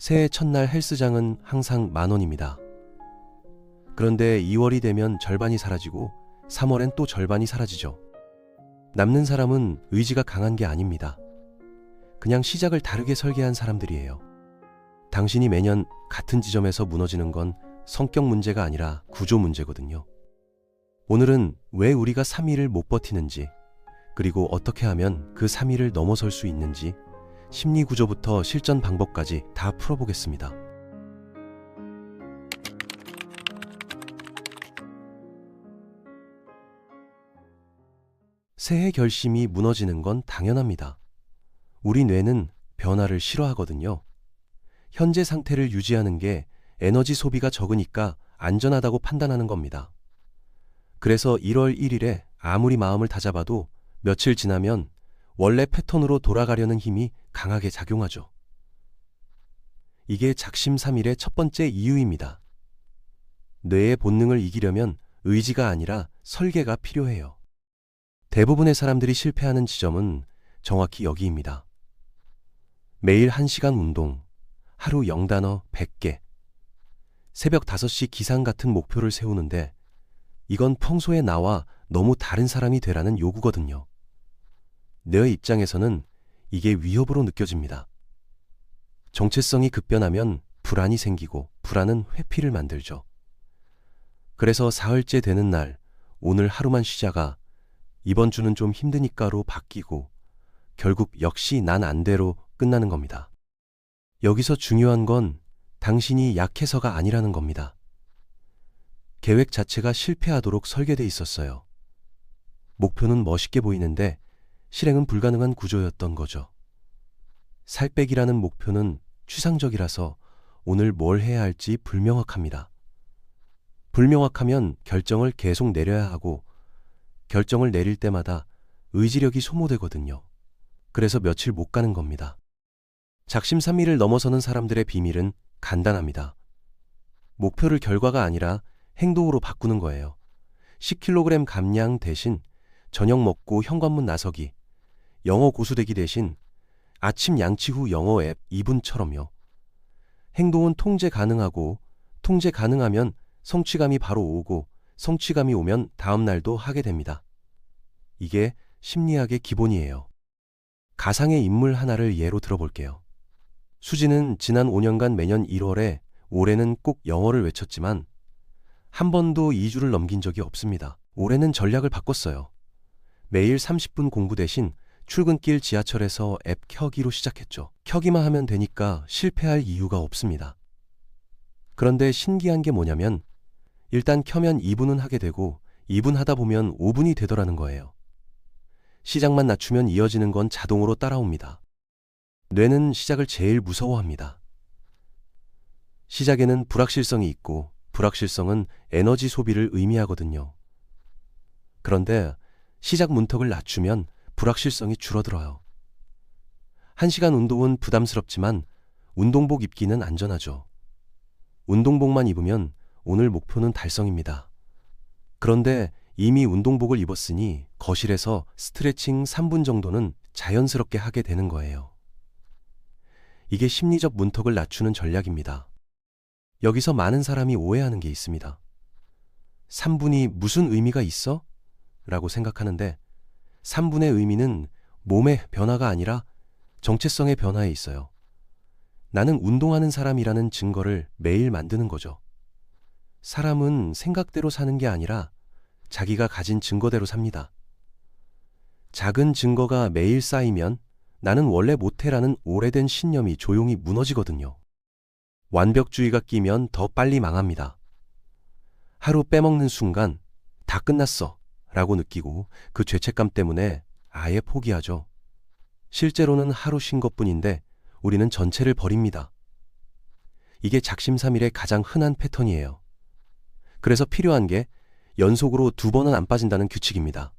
새해 첫날 헬스장은 항상 10,000원입니다. 그런데 2월이 되면 절반이 사라지고 3월엔 또 절반이 사라지죠. 남는 사람은 의지가 강한 게 아닙니다. 그냥 시작을 다르게 설계한 사람들이에요. 당신이 매년 같은 지점에서 무너지는 건 성격 문제가 아니라 구조 문제거든요. 오늘은 왜 우리가 3일을 못 버티는지, 그리고 어떻게 하면 그 3일을 넘어설 수 있는지 심리 구조부터 실전 방법까지 다 풀어보겠습니다. 새해 결심이 무너지는 건 당연합니다. 우리 뇌는 변화를 싫어하거든요. 현재 상태를 유지하는 게 에너지 소비가 적으니까 안전하다고 판단하는 겁니다. 그래서 1월 1일에 아무리 마음을 다잡아도 며칠 지나면 원래 패턴으로 돌아가려는 힘이 강하게 작용하죠. 이게 작심삼일의 첫 번째 이유입니다. 뇌의 본능을 이기려면 의지가 아니라 설계가 필요해요. 대부분의 사람들이 실패하는 지점은 정확히 여기입니다. 매일 1시간 운동, 하루 영단어 100개, 새벽 5시 기상 같은 목표를 세우는데 이건 평소의 나와 너무 다른 사람이 되라는 요구거든요. 내 입장에서는 이게 위협으로 느껴집니다. 정체성이 급변하면 불안이 생기고 불안은 회피를 만들죠. 그래서 사흘째 되는 날, 오늘 하루만 쉬자가 이번 주는 좀 힘드니까로 바뀌고 결국 역시 난 안대로 끝나는 겁니다. 여기서 중요한 건 당신이 약해서가 아니라는 겁니다. 계획 자체가 실패하도록 설계돼 있었어요. 목표는 멋있게 보이는데 실행은 불가능한 구조였던 거죠. 살 빼기라는 목표는 추상적이라서 오늘 뭘 해야 할지 불명확합니다. 불명확하면 결정을 계속 내려야 하고 결정을 내릴 때마다 의지력이 소모되거든요. 그래서 며칠 못 가는 겁니다. 작심삼일을 넘어서는 사람들의 비밀은 간단합니다. 목표를 결과가 아니라 행동으로 바꾸는 거예요. 10kg 감량 대신 저녁 먹고 현관문 나서기, 영어 고수되기 대신 아침 양치 후 영어 앱 2분처럼요. 행동은 통제 가능하고 통제 가능하면 성취감이 바로 오고 성취감이 오면 다음 날도 하게 됩니다. 이게 심리학의 기본이에요. 가상의 인물 하나를 예로 들어볼게요. 수지는 지난 5년간 매년 1월에 올해는 꼭 영어를 외쳤지만 한 번도 2주를 넘긴 적이 없습니다. 올해는 전략을 바꿨어요. 매일 30분 공부 대신 출근길 지하철에서 앱 켜기로 시작했죠. 켜기만 하면 되니까 실패할 이유가 없습니다. 그런데 신기한 게 뭐냐면 일단 켜면 2분은 하게 되고 2분 하다 보면 5분이 되더라는 거예요. 시작만 낮추면 이어지는 건 자동으로 따라옵니다. 뇌는 시작을 제일 무서워합니다. 시작에는 불확실성이 있고 불확실성은 에너지 소비를 의미하거든요. 그런데 시작 문턱을 낮추면 불확실성이 줄어들어요. 1시간 운동은 부담스럽지만 운동복 입기는 안전하죠. 운동복만 입으면 오늘 목표는 달성입니다. 그런데 이미 운동복을 입었으니 거실에서 스트레칭 3분 정도는 자연스럽게 하게 되는 거예요. 이게 심리적 문턱을 낮추는 전략입니다. 여기서 많은 사람이 오해하는 게 있습니다. 3분이 무슨 의미가 있어? 라고 생각하는데 3분의 의미는 몸의 변화가 아니라 정체성의 변화에 있어요. 나는 운동하는 사람이라는 증거를 매일 만드는 거죠. 사람은 생각대로 사는 게 아니라 자기가 가진 증거대로 삽니다. 작은 증거가 매일 쌓이면 나는 원래 못해라는 오래된 신념이 조용히 무너지거든요. 완벽주의가 끼면 더 빨리 망합니다. 하루 빼먹는 순간 다 끝났어 라고 느끼고 그 죄책감 때문에 아예 포기하죠. 실제로는 하루 쉰 것뿐인데 우리는 전체를 버립니다. 이게 작심삼일의 가장 흔한 패턴이에요. 그래서 필요한 게 연속으로 2번은 안 빠진다는 규칙입니다.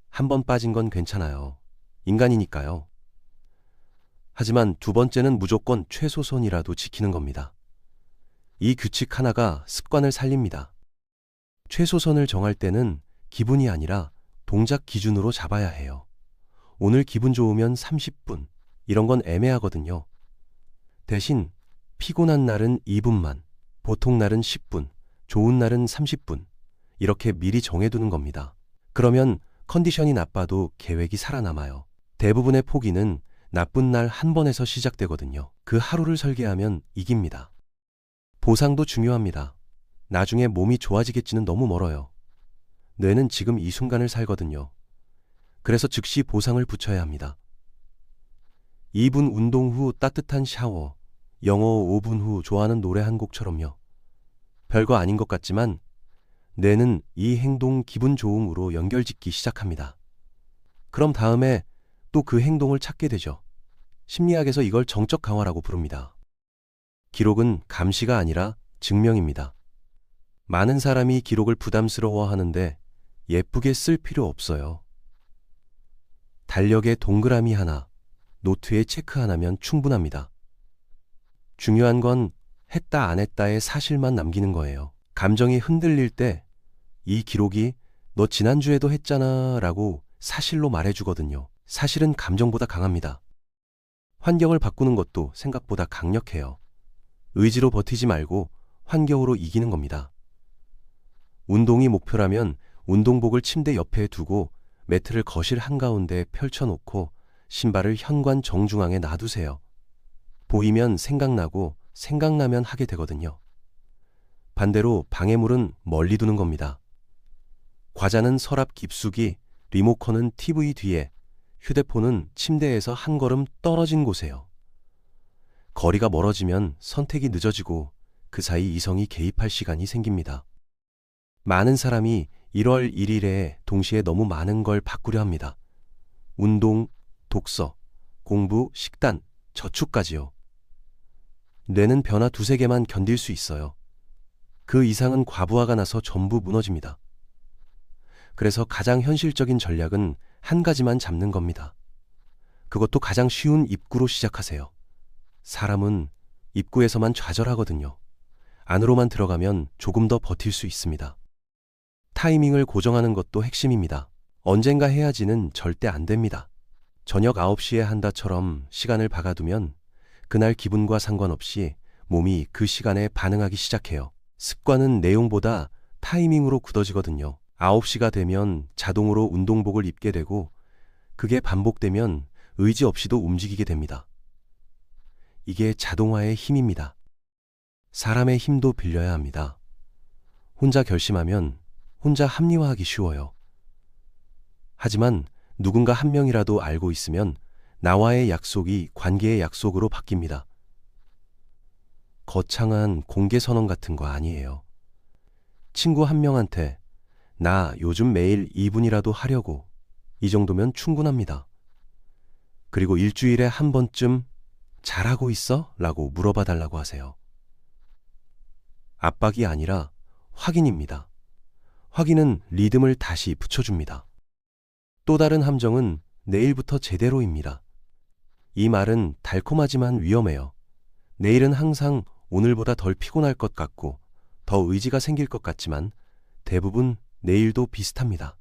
한 번 빠진 건 괜찮아요. 인간이니까요. 하지만 2번째는 무조건 최소선이라도 지키는 겁니다. 이 규칙 하나가 습관을 살립니다. 최소선을 정할 때는 기분이 아니라 동작 기준으로 잡아야 해요. 오늘 기분 좋으면 30분, 이런 건 애매하거든요. 대신 피곤한 날은 2분만, 보통 날은 10분, 좋은 날은 30분, 이렇게 미리 정해두는 겁니다. 그러면 컨디션이 나빠도 계획이 살아남아요. 대부분의 포기는 나쁜 날 한 번에서 시작되거든요. 그 하루를 설계하면 이깁니다. 보상도 중요합니다. 나중에 몸이 좋아지겠지는 너무 멀어요. 뇌는 지금 이 순간을 살거든요. 그래서 즉시 보상을 붙여야 합니다. 2분 운동 후 따뜻한 샤워, 영어 5분 후 좋아하는 노래 한 곡처럼요. 별거 아닌 것 같지만 뇌는 이 행동 기분 좋음으로 연결짓기 시작합니다. 그럼 다음에 또 그 행동을 찾게 되죠. 심리학에서 이걸 정적 강화라고 부릅니다. 기록은 감시가 아니라 증명입니다. 많은 사람이 기록을 부담스러워하는데 예쁘게 쓸 필요 없어요. 달력에 동그라미 하나, 노트에 체크 하나면 충분합니다. 중요한 건 했다 안 했다의 사실만 남기는 거예요. 감정이 흔들릴 때 이 기록이 너 지난주에도 했잖아 라고 사실로 말해주거든요. 사실은 감정보다 강합니다. 환경을 바꾸는 것도 생각보다 강력해요. 의지로 버티지 말고 환경으로 이기는 겁니다. 운동이 목표라면 운동복을 침대 옆에 두고 매트를 거실 한가운데 펼쳐놓고 신발을 현관 정중앙에 놔두세요. 보이면 생각나고 생각나면 하게 되거든요. 반대로 방해물은 멀리 두는 겁니다. 과자는 서랍 깊숙이, 리모컨은 TV 뒤에, 휴대폰은 침대에서 한 걸음 떨어진 곳에요. 거리가 멀어지면 선택이 늦어지고 그 사이 이성이 개입할 시간이 생깁니다. 많은 사람이 1월 1일에 동시에 너무 많은 걸 바꾸려 합니다. 운동, 독서, 공부, 식단, 저축까지요. 뇌는 변화 두세 개만 견딜 수 있어요. 그 이상은 과부하가 나서 전부 무너집니다. 그래서 가장 현실적인 전략은 한 가지만 잡는 겁니다. 그것도 가장 쉬운 입구로 시작하세요. 사람은 입구에서만 좌절하거든요. 안으로만 들어가면 조금 더 버틸 수 있습니다. 타이밍을 고정하는 것도 핵심입니다. 언젠가 해야지는 절대 안 됩니다. 저녁 9시에 한다처럼 시간을 박아두면 그날 기분과 상관없이 몸이 그 시간에 반응하기 시작해요. 습관은 내용보다 타이밍으로 굳어지거든요. 9시가 되면 자동으로 운동복을 입게 되고 그게 반복되면 의지 없이도 움직이게 됩니다. 이게 자동화의 힘입니다. 사람의 힘도 빌려야 합니다. 혼자 결심하면 혼자 합리화하기 쉬워요. 하지만 누군가 한 명이라도 알고 있으면 나와의 약속이 관계의 약속으로 바뀝니다. 거창한 공개선언 같은 거 아니에요. 친구 한 명한테 나 요즘 매일 2분이라도 하려고, 이 정도면 충분합니다. 그리고 일주일에 한 번쯤 잘하고 있어? 라고 물어봐 달라고 하세요. 압박이 아니라 확인입니다. 확인은 리듬을 다시 붙여줍니다. 또 다른 함정은 내일부터 제대로입니다. 이 말은 달콤하지만 위험해요. 내일은 항상 오늘보다 덜 피곤할 것 같고 더 의지가 생길 것 같지만 대부분 내일도 비슷합니다.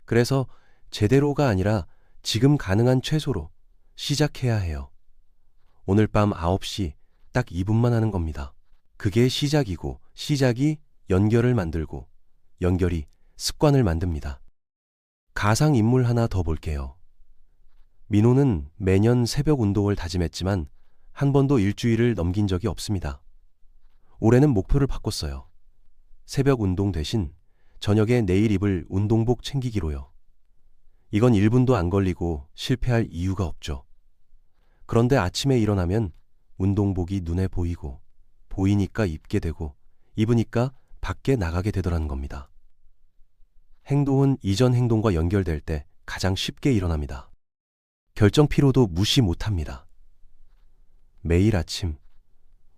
그래서 제대로가 아니라 지금 가능한 최소로 시작해야 해요. 오늘 밤 9시 딱 2분만 하는 겁니다. 그게 시작이고 시작이 연결을 만들고 연결이 습관을 만듭니다. 가상인물 하나 더 볼게요. 민호는 매년 새벽 운동을 다짐했지만 한 번도 일주일을 넘긴 적이 없습니다. 올해는 목표를 바꿨어요. 새벽 운동 대신 저녁에 내일 입을 운동복 챙기기로요. 이건 1분도 안 걸리고 실패할 이유가 없죠. 그런데 아침에 일어나면 운동복이 눈에 보이고 보이니까 입게 되고 입으니까 밖에 나가게 되더라는 겁니다. 행동은 이전 행동과 연결될 때 가장 쉽게 일어납니다. 결정 피로도 무시 못합니다. 매일 아침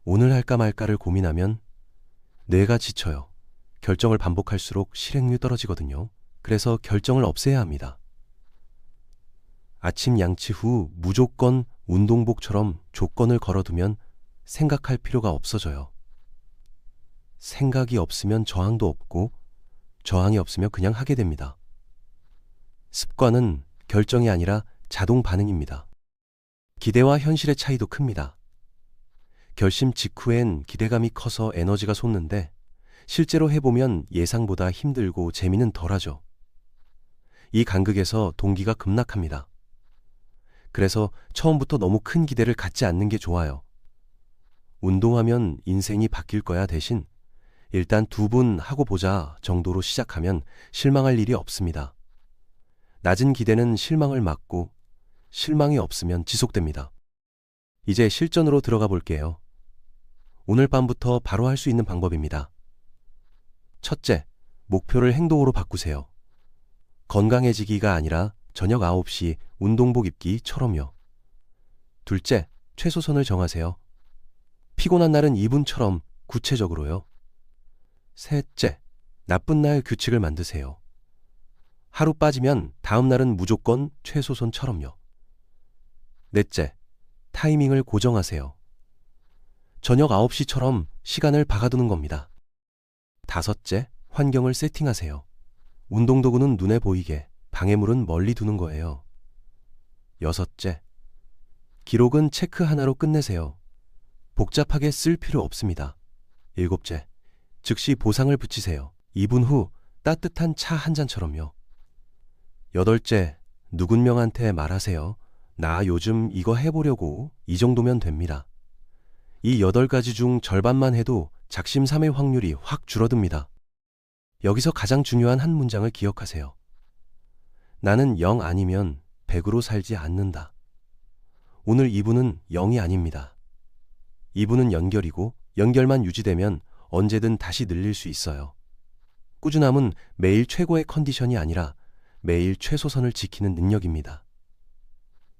오늘 할까 말까를 고민하면 뇌가 지쳐요. 결정을 반복할수록 실행률이 떨어지거든요. 그래서 결정을 없애야 합니다. 아침 양치 후 무조건 운동복처럼 조건을 걸어두면 생각할 필요가 없어져요. 생각이 없으면 저항도 없고 저항이 없으면 그냥 하게 됩니다. 습관은 결정이 아니라 자동 반응입니다. 기대와 현실의 차이도 큽니다. 결심 직후엔 기대감이 커서 에너지가 솟는데 실제로 해보면 예상보다 힘들고 재미는 덜하죠. 이 간극에서 동기가 급락합니다. 그래서 처음부터 너무 큰 기대를 갖지 않는 게 좋아요. 운동하면 인생이 바뀔 거야 대신 일단 2분 하고 보자 정도로 시작하면 실망할 일이 없습니다. 낮은 기대는 실망을 막고 실망이 없으면 지속됩니다. 이제 실전으로 들어가 볼게요. 오늘 밤부터 바로 할 수 있는 방법입니다. 첫째, 목표를 행동으로 바꾸세요. 건강해지기가 아니라 저녁 9시 운동복 입기처럼요. 둘째, 최소선을 정하세요. 피곤한 날은 2분처럼 구체적으로요. 셋째, 나쁜 날 규칙을 만드세요. 하루 빠지면 다음 날은 무조건 최소선처럼요. 넷째, 타이밍을 고정하세요. 저녁 9시처럼 시간을 박아두는 겁니다. 다섯째, 환경을 세팅하세요. 운동도구는 눈에 보이게, 방해물은 멀리 두는 거예요. 여섯째, 기록은 체크 하나로 끝내세요. 복잡하게 쓸 필요 없습니다. 일곱째, 즉시 보상을 붙이세요. 2분 후 따뜻한 차 한 잔처럼요. 여덟째, 누군명한테 말하세요. 나 요즘 이거 해보려고. 이 정도면 됩니다. 이 8가지 중 절반만 해도 작심삼일 확률이 확 줄어듭니다. 여기서 가장 중요한 한 문장을 기억하세요. 나는 0 아니면 100으로 살지 않는다. 오늘 2분은 0이 아닙니다. 2분은 연결이고 연결만 유지되면 언제든 다시 늘릴 수 있어요. 꾸준함은 매일 최고의 컨디션이 아니라 매일 최소선을 지키는 능력입니다.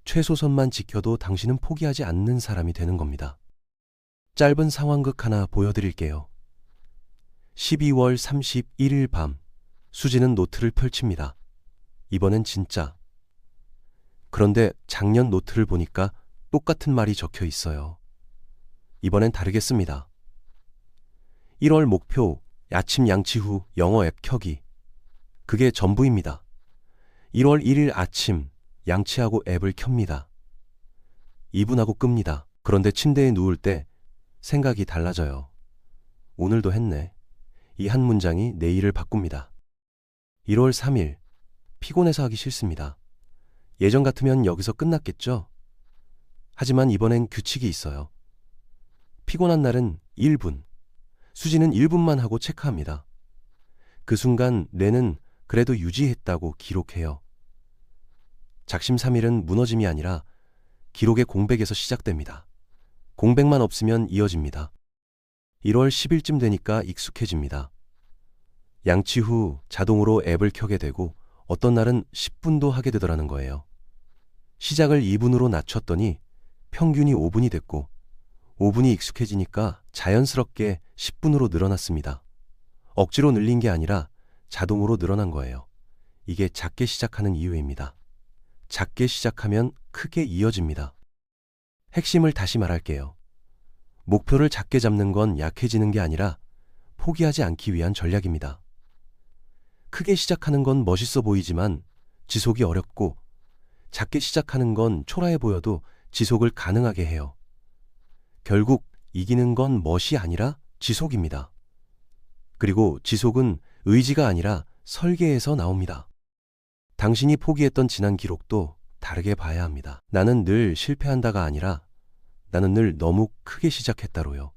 최소선만 지켜도 당신은 포기하지 않는 사람이 되는 겁니다. 짧은 상황극 하나 보여드릴게요. 12월 31일 밤, 수지는 노트를 펼칩니다. 이번엔 진짜. 그런데 작년 노트를 보니까 똑같은 말이 적혀 있어요. 이번엔 다르겠습니다. 1월 목표, 아침 양치 후 영어 앱 켜기. 그게 전부입니다. 1월 1일 아침, 양치하고 앱을 켭니다. 2분 하고 끕니다. 그런데 침대에 누울 때 생각이 달라져요. 오늘도 했네. 이 한 문장이 내일을 바꿉니다. 1월 3일, 피곤해서 하기 싫습니다. 예전 같으면 여기서 끝났겠죠? 하지만 이번엔 규칙이 있어요. 피곤한 날은 1분, 수지는 1분만 하고 체크합니다. 그 순간 뇌는 그래도 유지했다고 기록해요. 작심삼일은 무너짐이 아니라 기록의 공백에서 시작됩니다. 공백만 없으면 이어집니다. 1월 10일쯤 되니까 익숙해집니다. 양치 후 자동으로 앱을 켜게 되고 어떤 날은 10분도 하게 되더라는 거예요. 시작을 2분으로 낮췄더니 평균이 5분이 됐고 5분이 익숙해지니까 자연스럽게 10분으로 늘어났습니다. 억지로 늘린 게 아니라 자동으로 늘어난 거예요. 이게 작게 시작하는 이유입니다. 작게 시작하면 크게 이어집니다. 핵심을 다시 말할게요. 목표를 작게 잡는 건 약해지는 게 아니라 포기하지 않기 위한 전략입니다. 크게 시작하는 건 멋있어 보이지만 지속이 어렵고 작게 시작하는 건 초라해 보여도 지속을 가능하게 해요. 결국 이기는 건 멋이 아니라 지속입니다. 그리고 지속은 의지가 아니라 설계에서 나옵니다. 당신이 포기했던 지난 기록도 다르게 봐야 합니다. 나는 늘 실패한다가 아니라 나는 늘 너무 크게 시작했다로요.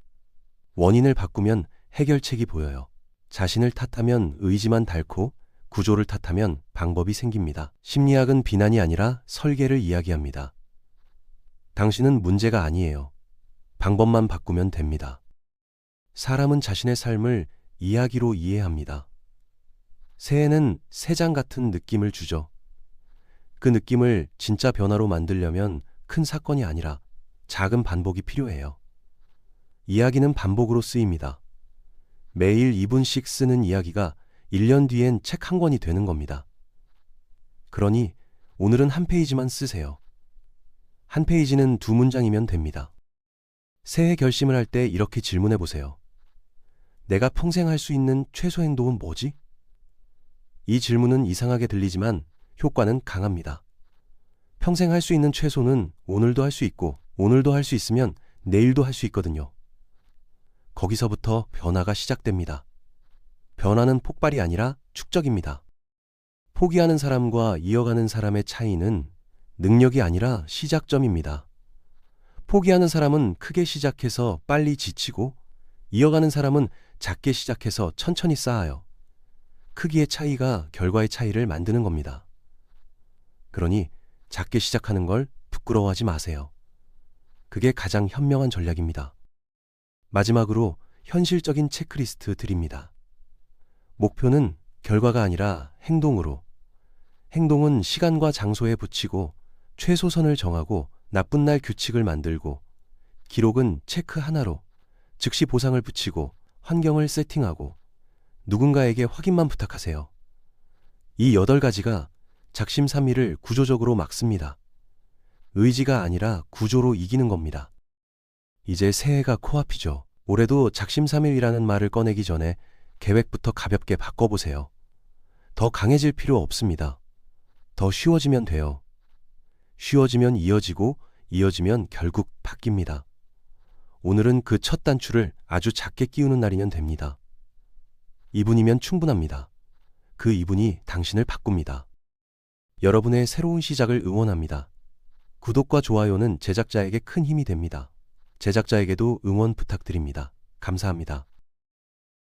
원인을 바꾸면 해결책이 보여요. 자신을 탓하면 의지만 닳고 구조를 탓하면 방법이 생깁니다. 심리학은 비난이 아니라 설계를 이야기합니다. 당신은 문제가 아니에요. 방법만 바꾸면 됩니다. 사람은 자신의 삶을 이야기로 이해합니다. 새해는 새 장 같은 느낌을 주죠. 그 느낌을 진짜 변화로 만들려면 큰 사건이 아니라 작은 반복이 필요해요. 이야기는 반복으로 쓰입니다. 매일 2분씩 쓰는 이야기가 1년 뒤엔 책 한 권이 되는 겁니다. 그러니 오늘은 한 페이지만 쓰세요. 한 페이지는 2문장이면 됩니다. 새해 결심을 할 때 이렇게 질문해 보세요. 내가 평생 할 수 있는 최소 행동은 뭐지? 이 질문은 이상하게 들리지만 효과는 강합니다. 평생 할 수 있는 최소는 오늘도 할 수 있고 오늘도 할 수 있으면 내일도 할 수 있거든요. 거기서부터 변화가 시작됩니다. 변화는 폭발이 아니라 축적입니다. 포기하는 사람과 이어가는 사람의 차이는 능력이 아니라 시작점입니다. 포기하는 사람은 크게 시작해서 빨리 지치고, 이어가는 사람은 작게 시작해서 천천히 쌓아요. 크기의 차이가 결과의 차이를 만드는 겁니다. 그러니 작게 시작하는 걸 부끄러워하지 마세요. 그게 가장 현명한 전략입니다. 마지막으로 현실적인 체크리스트 드립니다. 목표는 결과가 아니라 행동으로. 행동은 시간과 장소에 붙이고, 최소선을 정하고, 나쁜 날 규칙을 만들고, 기록은 체크 하나로, 즉시 보상을 붙이고, 환경을 세팅하고, 누군가에게 확인만 부탁하세요. 이 8가지가 작심삼일을 구조적으로 막습니다. 의지가 아니라 구조로 이기는 겁니다. 이제 새해가 코앞이죠. 올해도 작심삼일이라는 말을 꺼내기 전에 계획부터 가볍게 바꿔보세요. 더 강해질 필요 없습니다. 더 쉬워지면 돼요. 쉬워지면 이어지고, 이어지면 결국 바뀝니다. 오늘은 그 첫 단추를 아주 작게 끼우는 날이면 됩니다. 2분이면 충분합니다. 그 2분이 당신을 바꿉니다. 여러분의 새로운 시작을 응원합니다. 구독과 좋아요는 제작자에게 큰 힘이 됩니다. 제작자에게도 응원 부탁드립니다. 감사합니다.